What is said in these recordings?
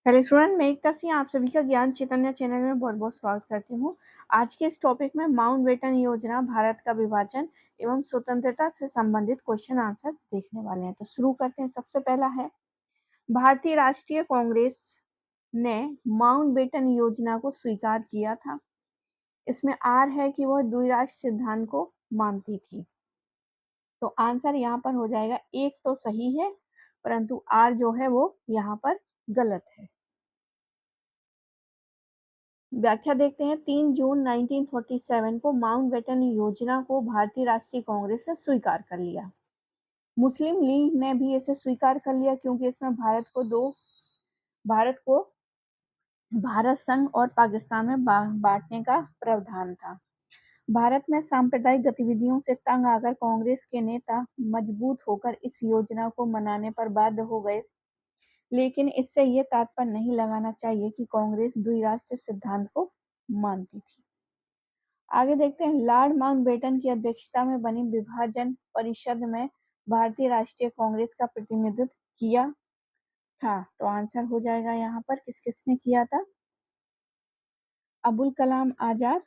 Hello student, मैं एकता सिंह आप सभी का ज्ञान चैतन्य चैनल में बहुत बहुत स्वागत करती हूँ। आज के इस टॉपिक में माउंटबेटन योजना, भारत का विभाजन एवं स्वतंत्रता से संबंधित क्वेश्चन आंसर देखने वाले हैं। तो शुरू करते हैं। सबसे पहला है, भारतीय राष्ट्रीय कांग्रेस ने माउंटबेटन योजना को स्वीकार किया था। इसमें आर है कि वह द्विराष्ट्र सिद्धांत को मानती थी। तो आंसर यहाँ पर हो जाएगा, एक तो सही है परंतु आर जो है वो यहाँ पर गलत है। व्याख्या देखते हैं। 3 जून 1947 को माउंटबेटन योजना को भारतीय राष्ट्रीय कांग्रेस ने स्वीकार कर लिया। मुस्लिम लीग ने भी इसे स्वीकार कर लिया क्योंकि इसमें भारत को भारत संघ और पाकिस्तान में बांटने का प्रावधान था। भारत में सांप्रदायिक गतिविधियों से तंग आकर कांग्रेस के नेता मजबूत होकर इस योजना को मनाने पर बाध्य हो गए, लेकिन इससे यह तात्पर्य नहीं लगाना चाहिए कि कांग्रेस द्विराष्ट्र सिद्धांत को मानती थी। आगे देखते हैं। लॉर्ड माउंटबेटन की अध्यक्षता में बनी विभाजन परिषद में भारतीय राष्ट्रीय कांग्रेस का प्रतिनिधित्व किया था। तो आंसर हो जाएगा यहाँ पर, किस किसने किया था? अबुल कलाम आजाद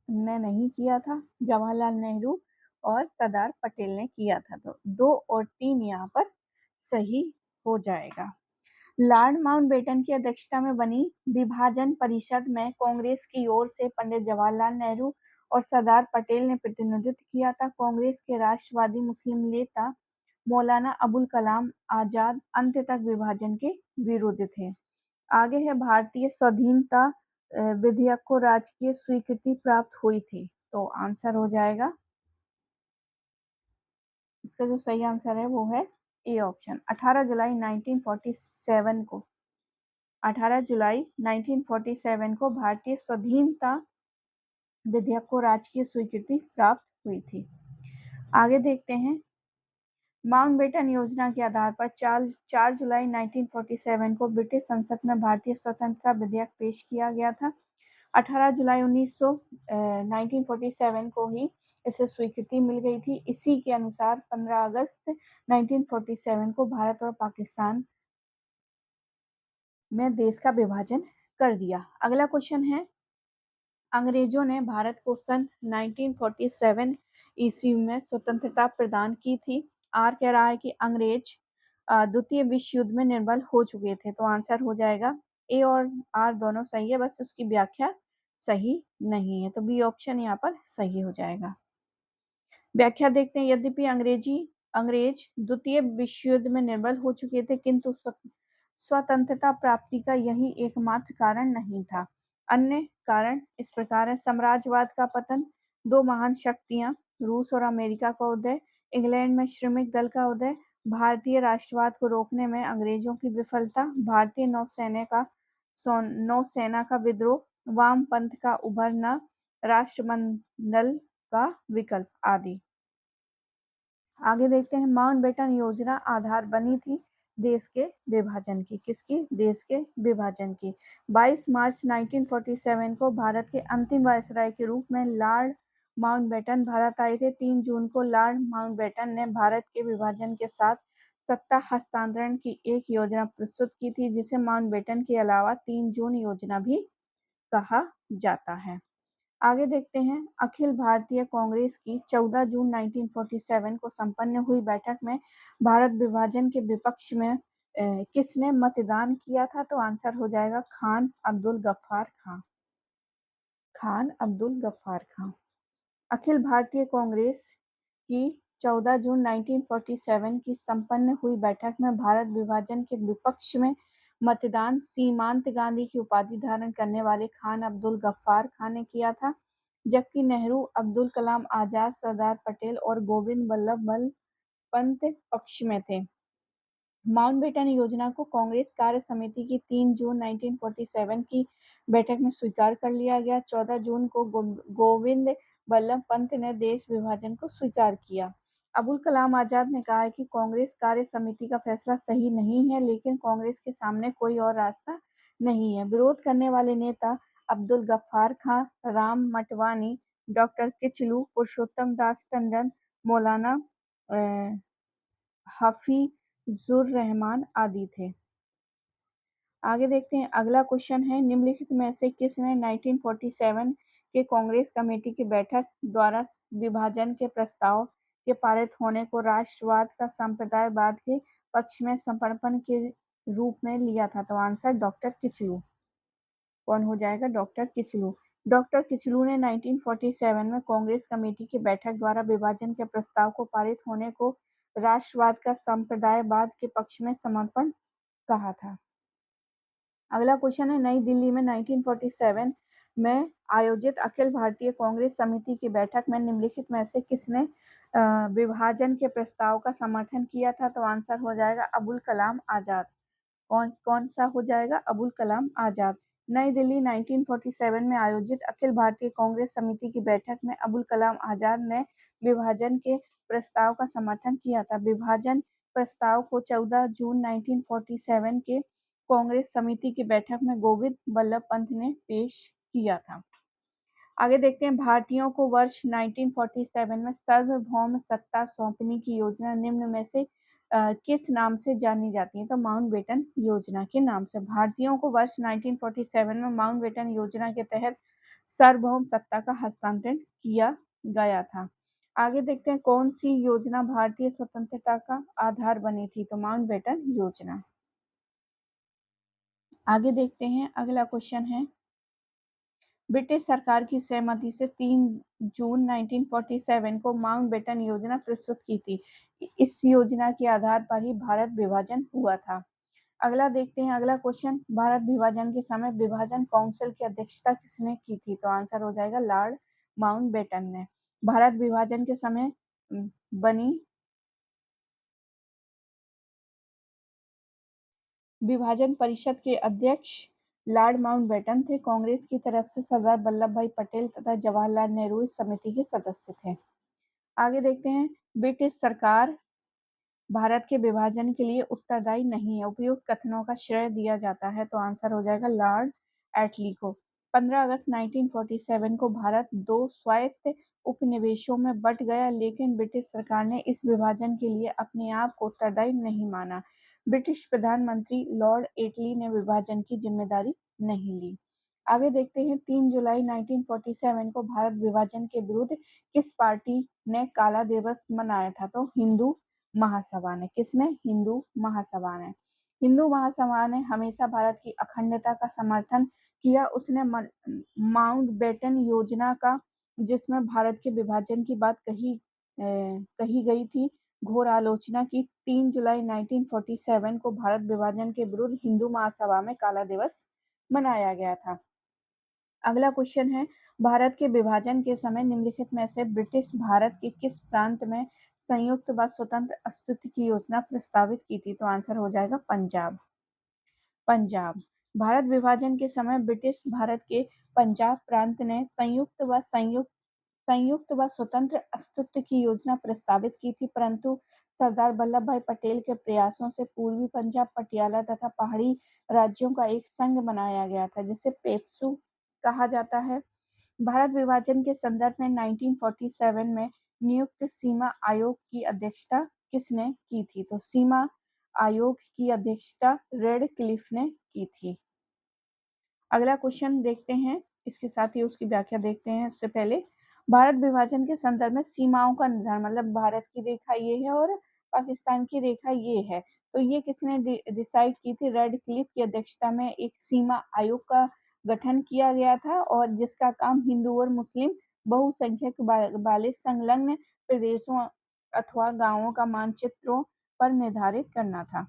ने नहीं किया था, जवाहरलाल नेहरू और सरदार पटेल ने किया था। तो 2 और 3 यहाँ पर सही हो जाएगा। लॉर्ड माउंटबेटन की अध्यक्षता में बनी विभाजन परिषद में कांग्रेस की ओर से पंडित जवाहरलाल नेहरू और सरदार पटेल ने प्रतिनिधित्व किया था। कांग्रेस के राष्ट्रवादी मुस्लिम नेता मौलाना अबुल कलाम आजाद अंत तक विभाजन के विरुद्ध थे। आगे है, भारतीय स्वाधीनता विधेयक को राजकीय स्वीकृति प्राप्त हुई थी। तो आंसर हो जाएगा, इसका जो सही आंसर है वो है ए ऑप्शन। 18 जुलाई 1947 को भारतीय स्वाधीनता विधेयक को राजकीय स्वीकृति प्राप्त हुई थी। आगे देखते हैं। माउंटबेटन योजना के आधार पर 4 जुलाई 1947 को ब्रिटिश संसद में भारतीय स्वतंत्रता विधेयक पेश किया गया था। 18 जुलाई 1947 को ही इसे स्वीकृति मिल गई थी। इसी के अनुसार 15 अगस्त 1947 को भारत और पाकिस्तान में देश का विभाजन कर दिया। अगला क्वेश्चन है, अंग्रेजों ने भारत को सन 1947 ईस्वी में स्वतंत्रता प्रदान की थी। आर कह रहा है कि अंग्रेज द्वितीय विश्व युद्ध में निर्बल हो चुके थे। तो आंसर हो जाएगा, ए और आर दोनों सही है, बस उसकी व्याख्या सही नहीं है। तो बी ऑप्शन यहाँ पर सही हो जाएगा। व्याख्या देखते हैं। यद्यपि अंग्रेज द्वितीय विश्व युद्ध में निर्बल हो चुके थे, किंतु स्वतंत्रता प्राप्ति का यही एकमात्र कारण नहीं था। अन्य कारण इस प्रकार है। साम्राज्यवाद का पतन, 2 महान शक्तियां रूस और अमेरिका का उदय, इंग्लैंड में श्रमिक दल का उदय, भारतीय राष्ट्रवाद को रोकने में अंग्रेजों की विफलता, भारतीय नौसेना का विद्रोह, वामपंथ का उभरना, राष्ट्रमंडल का विकल्प आदि। आगे देखते हैं। माउंटबेटन योजना आधार बनी थी देश के विभाजन की। किसकी? देश के विभाजन की। 22 मार्च 1947 को भारत के अंतिम वायसराय के रूप में लॉर्ड माउंटबेटन भारत आए थे। 3 जून को लॉर्ड माउंटबेटन ने भारत के विभाजन के साथ सत्ता हस्तांतरण की एक योजना प्रस्तुत की थी, जिसे माउंटबेटन के अलावा 3 जून योजना भी कहा जाता है। आगे देखते हैं। अखिल भारतीय कांग्रेस की 14 जून 1947 को संपन्न हुई बैठक में भारत विभाजन के विपक्ष में किसने मतदान किया था? तो आंसर हो जाएगा खान अब्दुल गफ्फार खां। अखिल भारतीय कांग्रेस की 14 जून 1947 की संपन्न हुई बैठक में भारत विभाजन के विपक्ष में मतदान सीमांत गांधी की उपाधि धारण करने वाले खान अब्दुल गफ्फार खां ने किया था, जबकि नेहरू, अब्दुल कलाम आजाद, सरदार पटेल और गोविंद वल्लभ पंत पक्ष में थे। माउंटबेटन योजना को कांग्रेस कार्य समिति की 3 जून 1947 की बैठक में स्वीकार कर लिया गया। 14 जून को गोविंद वल्लभ पंत ने देश विभाजन को स्वीकार किया। अबुल कलाम आजाद ने कहा है कि कांग्रेस कार्य समिति का फैसला सही नहीं है, लेकिन कांग्रेस के सामने कोई और रास्ता नहीं है। विरोध करने वाले नेता अब्दुल गफ्फार खां, राम मटवानी, डॉक्टर किचलू, पुरुषोत्तम दास टंडन, मौलाना हफीजुर रहमान आदि थे। आगे देखते हैं, अगला क्वेश्चन है, निम्नलिखित में से किसने 1947 के कांग्रेस कमेटी की बैठक द्वारा विभाजन के प्रस्ताव के पारित होने को राष्ट्रवाद का संप्रदायवाद के पक्ष में समर्पण के रूप में लिया था? तो आंसर डॉक्टर किचलू। कौन हो जाएगा? डॉक्टर किचलू। डॉक्टर किचलू ने 1947 में कांग्रेस कमेटी की बैठक द्वारा विभाजन के प्रस्ताव को पारित होने को राष्ट्रवाद का संप्रदायवाद के पक्ष में समर्पण कहा था। अगला क्वेश्चन है, नई दिल्ली में 1947 में आयोजित अखिल भारतीय कांग्रेस समिति की बैठक में निम्नलिखित में से किसने विभाजन के प्रस्ताव का समर्थन किया था? तो आंसर हो जाएगा अबुल कलाम आजाद। कौन कौन सा हो जाएगा? अबुल कलाम आजाद। नई दिल्ली 1947 में आयोजित अखिल भारतीय कांग्रेस समिति की बैठक में अबुल कलाम आजाद ने विभाजन के प्रस्ताव का समर्थन किया था। विभाजन प्रस्ताव को 14 जून 1947 के कांग्रेस समिति की बैठक में गोविंद बल्लभ पंत ने पेश किया था। आगे देखते हैं, भारतीयों को वर्ष 1947 में सार्वभौम सत्ता सौंपने की योजना निम्न में से किस नाम से जानी जाती है? तो माउंटबेटन योजना के नाम से। भारतीयों को वर्ष 1947 में माउंटबेटन योजना के तहत सार्वभौम सत्ता का हस्तांतरण किया गया था। आगे देखते हैं, कौन सी योजना भारतीय स्वतंत्रता का आधार बनी थी? तो माउंटबेटन योजना। आगे देखते हैं, अगला क्वेश्चन है, ब्रिटिश सरकार की सहमति से 3 जून 1947 को माउंटबेटन योजना प्रस्तुत की थी। इस योजना के आधार पर ही भारत विभाजन हुआ था। अगला देखते हैं, अगला क्वेश्चन, भारत विभाजन के समय विभाजन काउंसिल की अध्यक्षता किसने की थी? तो आंसर हो जाएगा लॉर्ड माउंटबेटन ने। भारत विभाजन के समय बनी विभाजन परिषद के अध्यक्ष लॉर्ड माउंटबेटन थे। कांग्रेस की तरफ से सरदार वल्लभ भाई पटेल तथा जवाहरलाल नेहरू इस समिति के सदस्य थे। आगे देखते हैं, ब्रिटिश सरकार भारत के विभाजन के लिए उत्तरदायी नहीं है। उपयुक्त कथनों का श्रेय दिया जाता है। तो आंसर हो जाएगा लॉर्ड एटली को। 15 अगस्त 1947 को भारत 2 स्वायत्त उपनिवेशों में बंट गया, लेकिन ब्रिटिश सरकार ने इस विभाजन के लिए अपने आप को उत्तरदायी नहीं माना। ब्रिटिश प्रधानमंत्री लॉर्ड एटली ने विभाजन की जिम्मेदारी नहीं ली। आगे देखते हैं, 3 जुलाई 1947 को भारत विभाजन के विरुद्ध किस पार्टी ने काला दिवस मनाया था? तो हिंदू महासभा ने। किसने? हिंदू महासभा ने। हिंदू महासभा ने हमेशा भारत की अखंडता का समर्थन किया। उसने माउंटबेटन योजना का, जिसमें भारत के विभाजन की बात कही गई थी, घोर आलोचना की। 3 जुलाई 1947 को भारत विभाजन के विरुद्ध हिंदू महासभा में काला दिवस मनाया गया था। अगला क्वेश्चन है, भारत के विभाजन के समय निम्नलिखित में से ब्रिटिश भारत के किस प्रांत में संयुक्त व स्वतंत्र अस्तित्व की योजना प्रस्तावित की थी? तो आंसर हो जाएगा पंजाब। पंजाब। भारत विभाजन के समय ब्रिटिश भारत के पंजाब प्रांत ने संयुक्त व स्वतंत्र अस्तित्व की योजना प्रस्तावित की थी, परंतु सरदार वल्लभ भाई पटेल के प्रयासों से पूर्वी पंजाब, पटियाला तथा पहाड़ी राज्यों का एक संघ बनाया गया था, जिसे पेप्सू कहा जाता है। भारत विभाजन के संदर्भ में 1947 में नियुक्त सीमा आयोग की अध्यक्षता किसने की थी? तो सीमा आयोग की अध्यक्षता रेडक्लिफ ने की थी। अगला क्वेश्चन देखते हैं, इसके साथ ही उसकी व्याख्या देखते हैं। उससे पहले, भारत विभाजन के संदर्भ में सीमाओं का निर्धारण, मतलब भारत की रेखा ये है और पाकिस्तान की रेखा ये है, तो ये किसने डिसाइड की थी? रेडक्लिफ की अध्यक्षता में एक सीमा आयोग का गठन किया गया था, और जिसका काम हिंदू और मुस्लिम बहुसंख्यक वाले संलग्न प्रदेशों अथवा गांवों का मानचित्रों पर निर्धारित करना था।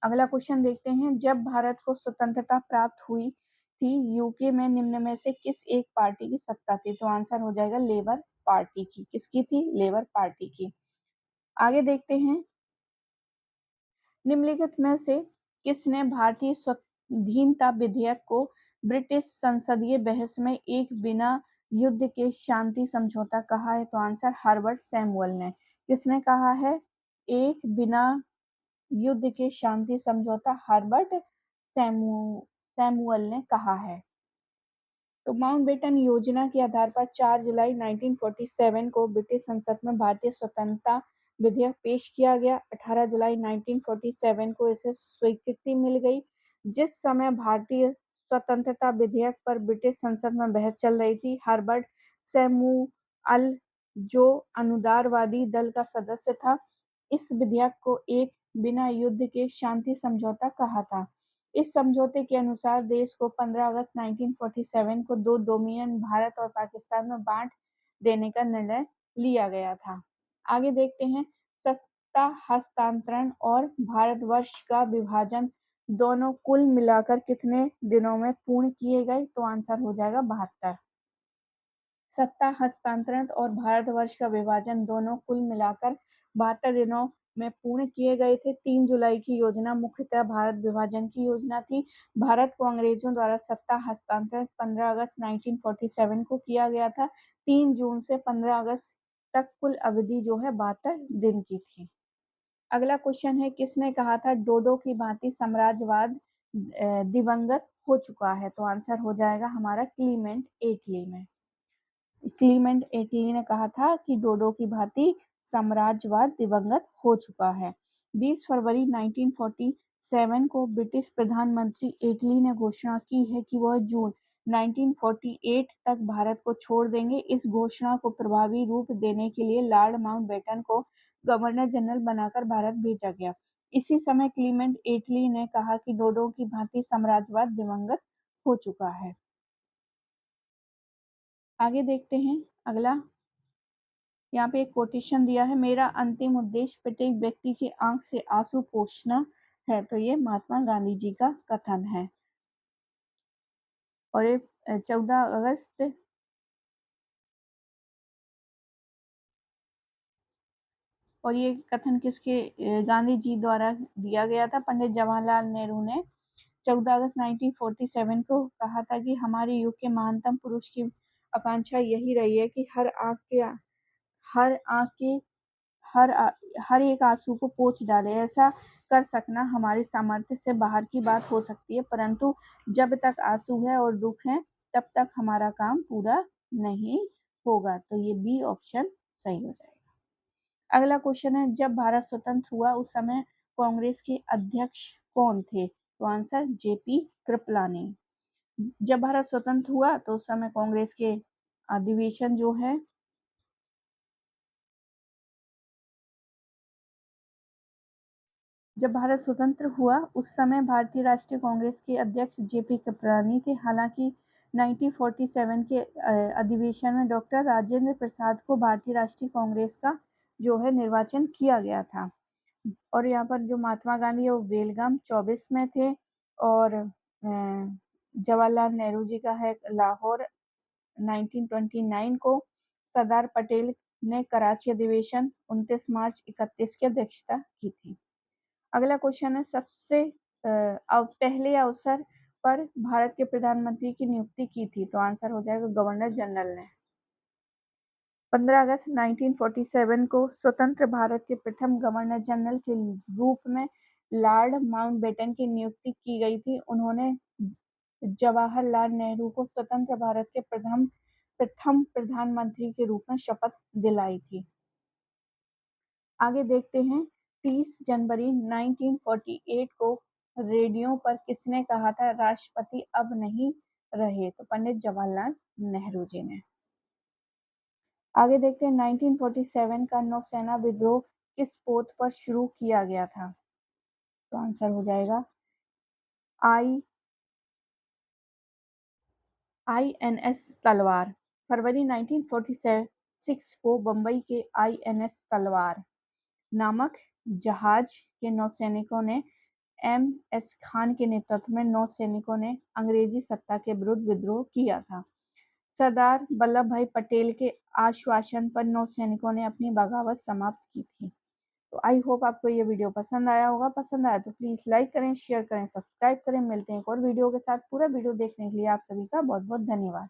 अगला क्वेश्चन देखते हैं, जब भारत को स्वतंत्रता प्राप्त हुई थी, यूके में निम्न में से किस एक पार्टी की सत्ता थी? तो आंसर हो जाएगा लेबर पार्टी की। किसकी थी? लेबर पार्टी की। आगे देखते हैं, निम्नलिखित में से किसने भारतीय स्वाधीनता विधेयक को ब्रिटिश संसदीय बहस में एक बिना युद्ध के शांति समझौता कहा है? तो आंसर हर्बर्ट सैमुअल ने। किसने कहा है एक बिना युद्ध के शांति समझौता? हर्बर्ट सैमुअल ने कहा है। तो माउंटबेटन योजना के आधार पर 4 जुलाई 1947 को ब्रिटिश संसद में भारतीय स्वतंत्रता विधेयक पेश किया गया। 18 जुलाई 1947 को इसे स्वीकृति मिल गई। जिस समय भारतीय स्वतंत्रता विधेयक पर ब्रिटिश संसद में बहस चल रही थी, हर्बर्ट सैमुअल, जो अनुदारवादी दल का सदस्य था, इस विधेयक को एक बिना युद्ध के शांति समझौता कहा था। इस समझौते के अनुसार देश को 15 अगस्त 1947 को दो डोमिनियन भारत और पाकिस्तान में बांट देने का निर्णय लिया गया था। आगे देखते हैं, सत्ता हस्तांतरण और भारतवर्ष का विभाजन दोनों कुल मिलाकर कितने दिनों में पूर्ण किए गए? तो आंसर हो जाएगा 72। सत्ता हस्तांतरण और भारतवर्ष का विभाजन दोनों कुल मिलाकर 72 दिनों में पूर्ण किए गए थे। 3 जुलाई की योजना मुख्यतः भारत विभाजन की योजना थी। भारत को अंग्रेजों द्वारा सत्ता हस्तांतरण 15 अगस्त 1947 को किया गया था। 3 जून से 15 अगस्त तक कुल अवधि जो है 72 दिन की थी। अगला क्वेश्चन है, किसने कहा था डोडो की भांति साम्राज्यवाद दिवंगत हो चुका है? तो आंसर हो जाएगा हमारा क्लीमेंट एटली में। क्लीमेंट एटली ने कहा था कि डोडो की भांति साम्राज्यवाद दिवंगत हो चुका है। 20 फरवरी 1947 को ब्रिटिश प्रधानमंत्री एटली ने घोषणा की है कि वह जून 1948 तक भारत को छोड़ देंगे। इस घोषणा को प्रभावी रूप देने के लिए लॉर्ड माउंटबेटन को गवर्नर जनरल बनाकर भारत भेजा गया। इसी समय क्लीमेंट एटली ने कहा कि डोडो की भांति साम्राज्यवाद दिवंगत हो चुका है। आगे देखते हैं अगला। यहाँ पे एक कोटेशन दिया है, मेरा अंतिम उद्देश्य प्रत्येक व्यक्ति की आंख से आंसू पोंछना है। तो ये महात्मा गांधी जी का कथन है। और ये 14 अगस्त और ये कथन किसके गांधी जी द्वारा दिया गया था? पंडित जवाहरलाल नेहरू ने 14 अगस्त 1947 को कहा था कि हमारे युग के महानतम पुरुष की आकांक्षा यही रही है कि हर आंख के हर हर एक आंसू को पोंछ डाले। ऐसा कर सकना हमारी सामर्थ्य से बाहर की बात हो सकती है, परंतु जब तक आंसू है और दुख है तब तक हमारा काम पूरा नहीं होगा। तो ये बी ऑप्शन सही हो जाएगा। अगला क्वेश्चन है, जब भारत स्वतंत्र हुआ उस समय कांग्रेस के अध्यक्ष कौन थे? तो आंसर जेपी कृपलानी। जब भारत स्वतंत्र हुआ तो उस समय कांग्रेस के अधिवेशन जो है जब भारत स्वतंत्र हुआ उस समय भारतीय राष्ट्रीय कांग्रेस के अध्यक्ष जेपी कृपलानी थे। हालांकि 1947 के अधिवेशन में डॉक्टर राजेंद्र प्रसाद को भारतीय राष्ट्रीय कांग्रेस का जो है निर्वाचन किया गया था। और यहाँ पर जो महात्मा गांधी है वो बेलगाम 24 में थे और जवाहरलाल नेहरू जी का है लाहौर 1929 को। सरदार पटेल ने कराची अधिवेशन 29 मार्च 31 की अध्यक्षता की थी। अगला क्वेश्चन है, सबसे पहले अवसर पर भारत के प्रधानमंत्री की नियुक्ति की थी? तो आंसर हो जाएगा गवर्नर जनरल ने। 15 अगस्त 1947 को स्वतंत्र भारत के प्रथम गवर्नर जनरल के रूप में लॉर्ड माउंटबेटन की नियुक्ति की गई थी। उन्होंने जवाहरलाल नेहरू को स्वतंत्र भारत के प्रथम प्रधानमंत्री के रूप में शपथ दिलाई थी। आगे देखते हैं, 30 जनवरी 1948 को रेडियो पर किसने कहा था राष्ट्रपति अब नहीं रहे? तो पंडित जवाहरलाल नेहरू जी ने। आगे देखते हैं, 1947 का नौसेना विद्रोह किस पोत पर शुरू किया गया था? तो आंसर हो जाएगा आईएनएस तलवार। फरवरी 1946 को बंबई के आईएनएस तलवार नामक जहाज के नौसैनिकों ने एम.एस. खान के नेतृत्व में नौसैनिकों ने अंग्रेजी सत्ता के विरुद्ध विद्रोह किया था। सरदार वल्लभ भाई पटेल के आश्वासन पर नौसैनिकों ने अपनी बगावत समाप्त की थी। तो आई होप आपको ये वीडियो पसंद आया होगा। पसंद आया तो प्लीज लाइक करें, शेयर करें, सब्सक्राइब करें। मिलते हैं एक और वीडियो के साथ। पूरा वीडियो देखने के लिए आप सभी का बहुत बहुत धन्यवाद।